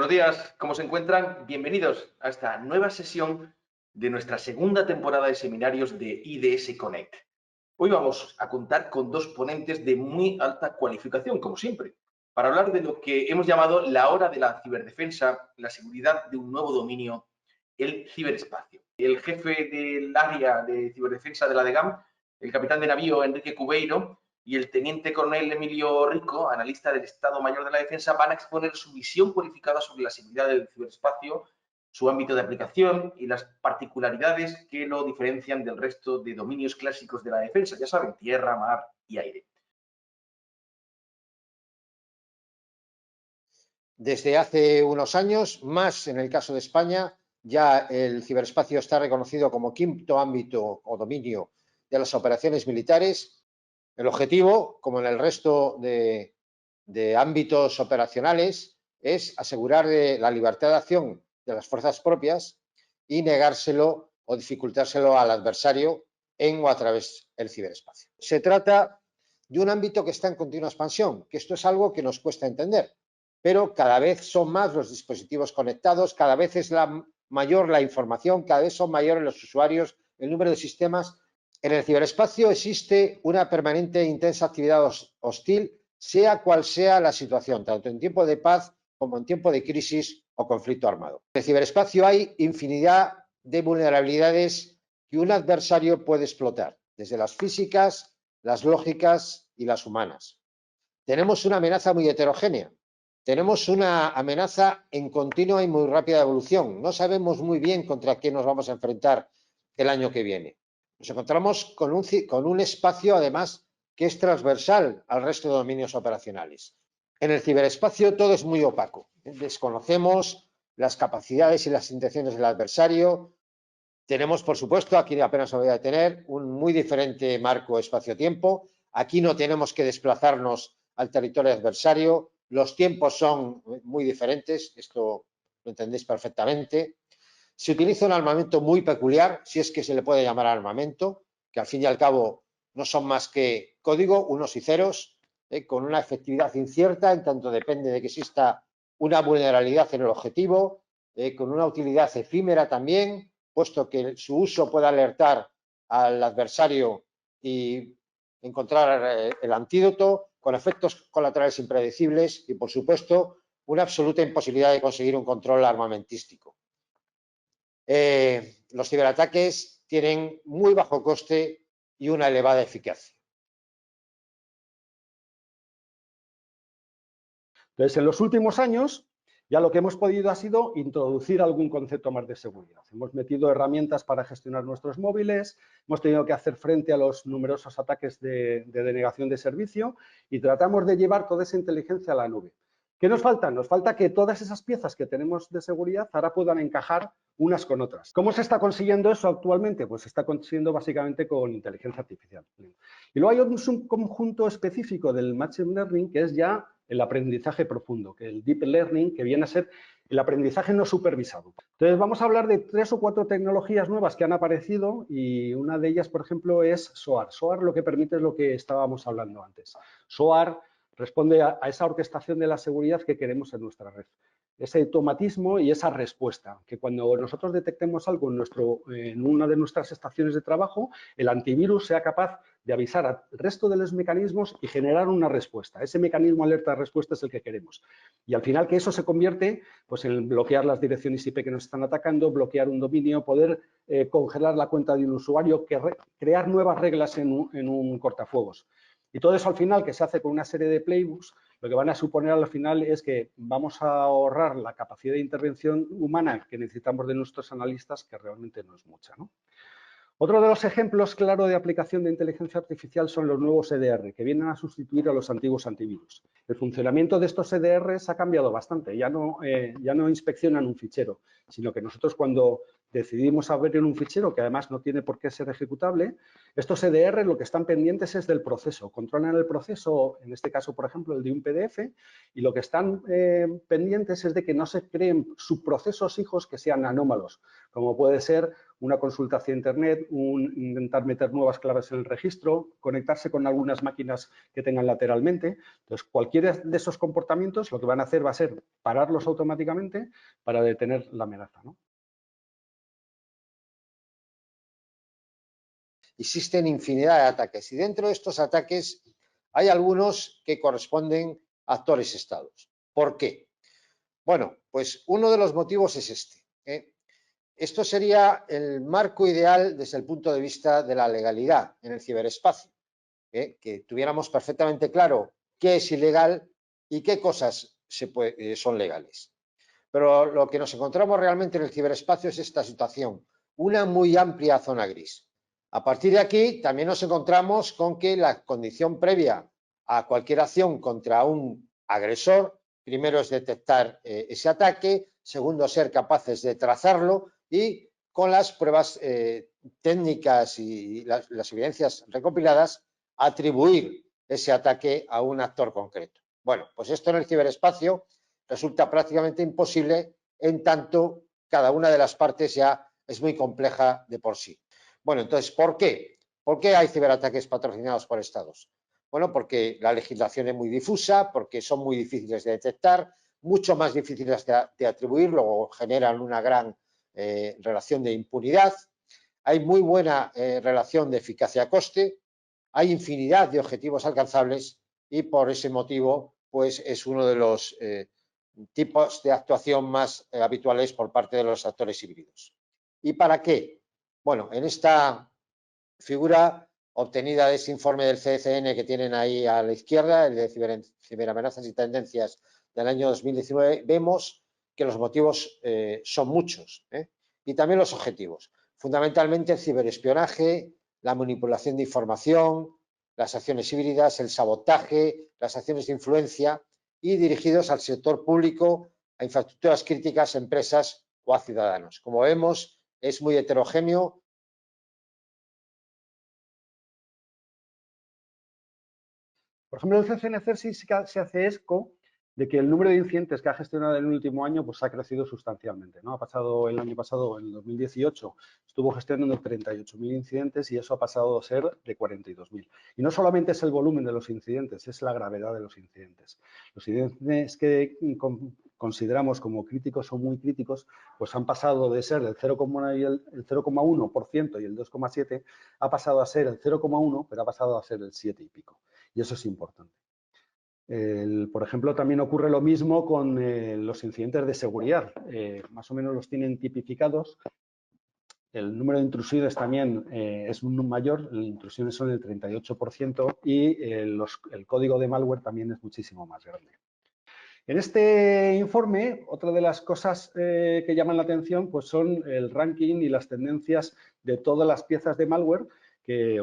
Buenos días, ¿cómo se encuentran? Bienvenidos a esta nueva sesión de nuestra segunda temporada de seminarios de IDS Connect. Hoy vamos a contar con dos ponentes de muy alta cualificación, como siempre, para hablar de lo que hemos llamado la hora de la ciberdefensa, la seguridad de un nuevo dominio, el ciberespacio. El jefe del área de ciberdefensa de la DGAM, el capitán de navío Enrique Cubeiro, y el teniente coronel Emilio Rico, analista del Estado Mayor de la Defensa, van a exponer su visión cualificada sobre la seguridad del ciberespacio, su ámbito de aplicación y las particularidades que lo diferencian del resto de dominios clásicos de la defensa, ya saben, tierra, mar y aire. Desde hace unos años, más en el caso de España, ya el ciberespacio está reconocido como quinto ámbito o dominio de las operaciones militares. El objetivo, como en el resto de ámbitos operacionales, es asegurar la libertad de acción de las fuerzas propias y negárselo o dificultárselo al adversario en o a través del ciberespacio. Se trata de un ámbito que está en continua expansión, que esto es algo que nos cuesta entender, pero cada vez son más los dispositivos conectados, cada vez es mayor la información, cada vez son mayores los usuarios, el número de sistemas. En el ciberespacio existe una permanente e intensa actividad hostil, sea cual sea la situación, tanto en tiempo de paz como en tiempo de crisis o conflicto armado. En el ciberespacio hay infinidad de vulnerabilidades que un adversario puede explotar, desde las físicas, las lógicas y las humanas. Tenemos una amenaza muy heterogénea. Tenemos una amenaza en continua y muy rápida evolución. No sabemos muy bien contra qué nos vamos a enfrentar el año que viene. Nos encontramos con un espacio, además, que es transversal al resto de dominios operacionales. En el ciberespacio todo es muy opaco. Desconocemos las capacidades y las intenciones del adversario. Tenemos, por supuesto, aquí apenas se va a detener, un muy diferente marco espacio-tiempo. Aquí no tenemos que desplazarnos al territorio adversario. Los tiempos son muy diferentes, esto lo entendéis perfectamente. Se utiliza un armamento muy peculiar, si es que se le puede llamar armamento, que al fin y al cabo no son más que código, unos y ceros, con una efectividad incierta, en tanto depende de que exista una vulnerabilidad en el objetivo, con una utilidad efímera también, puesto que su uso puede alertar al adversario y encontrar el antídoto, con efectos colaterales impredecibles y, por supuesto, una absoluta imposibilidad de conseguir un control armamentístico. Los ciberataques tienen muy bajo coste y una elevada eficacia. Entonces, en los últimos años, ya lo que hemos podido ha sido introducir algún concepto más de seguridad. Hemos metido herramientas para gestionar nuestros móviles, hemos tenido que hacer frente a los numerosos ataques de denegación de servicio y tratamos de llevar toda esa inteligencia a la nube. ¿Qué nos falta? Nos falta que todas esas piezas que tenemos de seguridad ahora puedan encajar unas con otras. ¿Cómo se está consiguiendo eso actualmente? Pues se está consiguiendo básicamente con inteligencia artificial. Y luego hay un subconjunto específico del Machine Learning que es ya el aprendizaje profundo, que el Deep Learning, que viene a ser el aprendizaje no supervisado. Entonces, vamos a hablar de 3 o 4 tecnologías nuevas que han aparecido y una de ellas, por ejemplo, es SOAR. SOAR lo que permite es lo que estábamos hablando antes. SOAR responde a esa orquestación de la seguridad que queremos en nuestra red. Ese automatismo y esa respuesta, que cuando nosotros detectemos algo en una de nuestras estaciones de trabajo, el antivirus sea capaz de avisar al resto de los mecanismos y generar una respuesta. Ese mecanismo alerta de respuesta es el que queremos. Y al final que eso se convierte pues, en bloquear las direcciones IP que nos están atacando, bloquear un dominio, poder congelar la cuenta de un usuario, crear nuevas reglas en un cortafuegos. Y todo eso al final, que se hace con una serie de playbooks, lo que van a suponer al final es que vamos a ahorrar la capacidad de intervención humana que necesitamos de nuestros analistas, que realmente no es mucha, ¿no? Otro de los ejemplos claro de aplicación de inteligencia artificial son los nuevos EDR, que vienen a sustituir a los antiguos antivirus. El funcionamiento de estos EDRs ha cambiado bastante, ya no inspeccionan un fichero, sino que nosotros cuando decidimos abrir un fichero que además no tiene por qué ser ejecutable, estos EDR lo que están pendientes es del proceso, controlan el proceso, en este caso, por ejemplo, el de un PDF, y lo que están pendientes es de que no se creen subprocesos hijos que sean anómalos, como puede ser una consulta hacia Internet, intentar meter nuevas claves en el registro, conectarse con algunas máquinas que tengan lateralmente. Entonces, cualquiera de esos comportamientos lo que van a hacer va a ser pararlos automáticamente para detener la amenaza, ¿no? Existen infinidad de ataques y dentro de estos ataques hay algunos que corresponden a actores estados. ¿Por qué? Bueno, pues uno de los motivos es este. Esto sería el marco ideal desde el punto de vista de la legalidad en el ciberespacio, que tuviéramos perfectamente claro qué es ilegal y qué cosas son legales. Pero lo que nos encontramos realmente en el ciberespacio es esta situación, una muy amplia zona gris. A partir de aquí también nos encontramos con que la condición previa a cualquier acción contra un agresor, primero es detectar ese ataque, segundo ser capaces de trazarlo y con las pruebas técnicas y las evidencias recopiladas atribuir ese ataque a un actor concreto. Bueno, pues esto en el ciberespacio resulta prácticamente imposible en tanto cada una de las partes ya es muy compleja de por sí. Bueno, entonces, ¿por qué? ¿Por qué hay ciberataques patrocinados por estados? Bueno, porque la legislación es muy difusa, porque son muy difíciles de detectar, mucho más difíciles de atribuir, luego generan una gran relación de impunidad, hay muy buena relación de eficacia-coste, hay infinidad de objetivos alcanzables y por ese motivo pues es uno de los tipos de actuación más habituales por parte de los actores híbridos. ¿Y para qué? Bueno, en esta figura obtenida de ese informe del CCN que tienen ahí a la izquierda, el de ciberamenazas y tendencias del año 2019, vemos que los motivos son muchos y también los objetivos. Fundamentalmente el ciberespionaje, la manipulación de información, las acciones híbridas, el sabotaje, las acciones de influencia y dirigidos al sector público, a infraestructuras críticas, empresas o a ciudadanos. Como vemos, es muy heterogéneo. Por ejemplo, el CCNCER sí se hace eco de que el número de incidentes que ha gestionado en el último año pues ha crecido sustancialmente, ¿no? Ha pasado el año pasado, en el 2018, estuvo gestionando 38.000 incidentes y eso ha pasado a ser de 42.000. Y no solamente es el volumen de los incidentes, es la gravedad de los incidentes. Los incidentes que consideramos como críticos o muy críticos, pues han pasado de ser el 0,1% y el 2,7%, ha pasado a ser el 0,1%, pero ha pasado a ser el 7 y pico. Y eso es importante. Por ejemplo, también ocurre lo mismo con los incidentes de seguridad. Más o menos los tienen tipificados. El número de intrusiones también es mayor, las intrusiones son el 38% y el código de malware también es muchísimo más grande. En este informe, otra de las cosas que llaman la atención pues son el ranking y las tendencias de todas las piezas de malware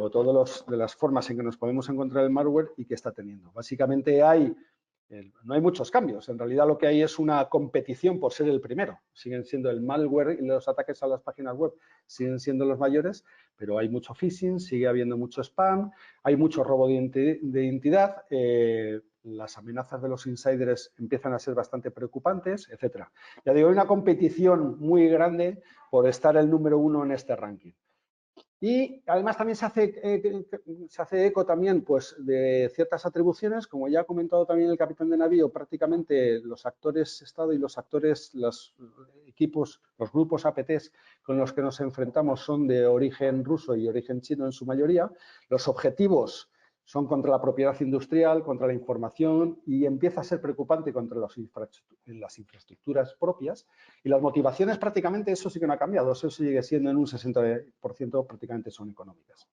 o todas las formas en que nos podemos encontrar el malware y que está teniendo. Básicamente no hay muchos cambios. En realidad lo que hay es una competición por ser el primero. Siguen siendo el malware y los ataques a las páginas web siguen siendo los mayores, pero hay mucho phishing, sigue habiendo mucho spam, hay mucho robo de identidad, las amenazas de los insiders empiezan a ser bastante preocupantes, etcétera. Ya digo, hay una competición muy grande por estar el número uno en este ranking. Y además también se hace eco también pues, de ciertas atribuciones, como ya ha comentado también el capitán de navío, prácticamente los actores Estado y los equipos, los grupos APTs con los que nos enfrentamos son de origen ruso y origen chino en su mayoría. Los objetivos son contra la propiedad industrial, contra la información y empieza a ser preocupante contra las infraestructuras propias. Y las motivaciones prácticamente, eso sí que no ha cambiado, eso sigue siendo en un 60% prácticamente son económicas.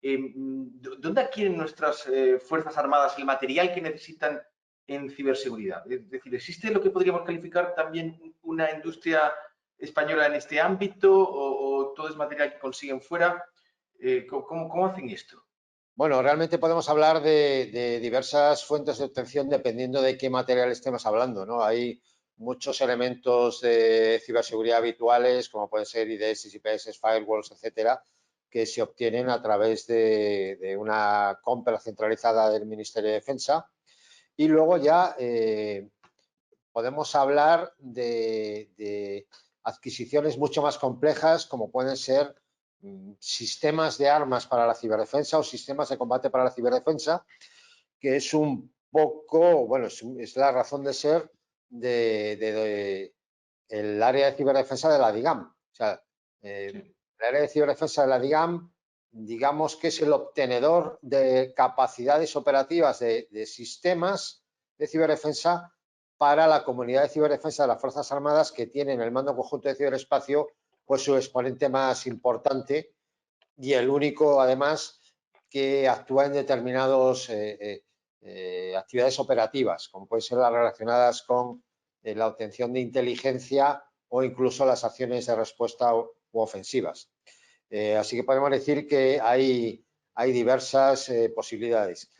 ¿Dónde adquieren nuestras Fuerzas Armadas el material que necesitan en ciberseguridad? Es decir, ¿existe lo que podríamos calificar también una industria española en este ámbito o todo es material que consiguen fuera? ¿Cómo hacen esto? Bueno, realmente podemos hablar de diversas fuentes de obtención dependiendo de qué material estemos hablando, ¿no? Hay muchos elementos de ciberseguridad habituales, como pueden ser IDS, IPS, firewalls, etcétera, que se obtienen a través de una compra centralizada del Ministerio de Defensa. Y luego ya podemos hablar de adquisiciones mucho más complejas, como pueden ser sistemas de armas para la ciberdefensa o sistemas de combate para la ciberdefensa, que es un poco, bueno, es la razón de ser de el área de ciberdefensa de la DIGAM. O sea, el área de ciberdefensa de la DIGAM, digamos que es el obtenedor de capacidades operativas de sistemas de ciberdefensa para la comunidad de ciberdefensa de las Fuerzas Armadas, que tienen el Mando Conjunto de Ciberespacio, pues su exponente más importante y el único, además, que actúa en determinadas actividades operativas, como pueden ser las relacionadas con la obtención de inteligencia o incluso las acciones de respuesta u ofensivas. Así que podemos decir que hay diversas posibilidades.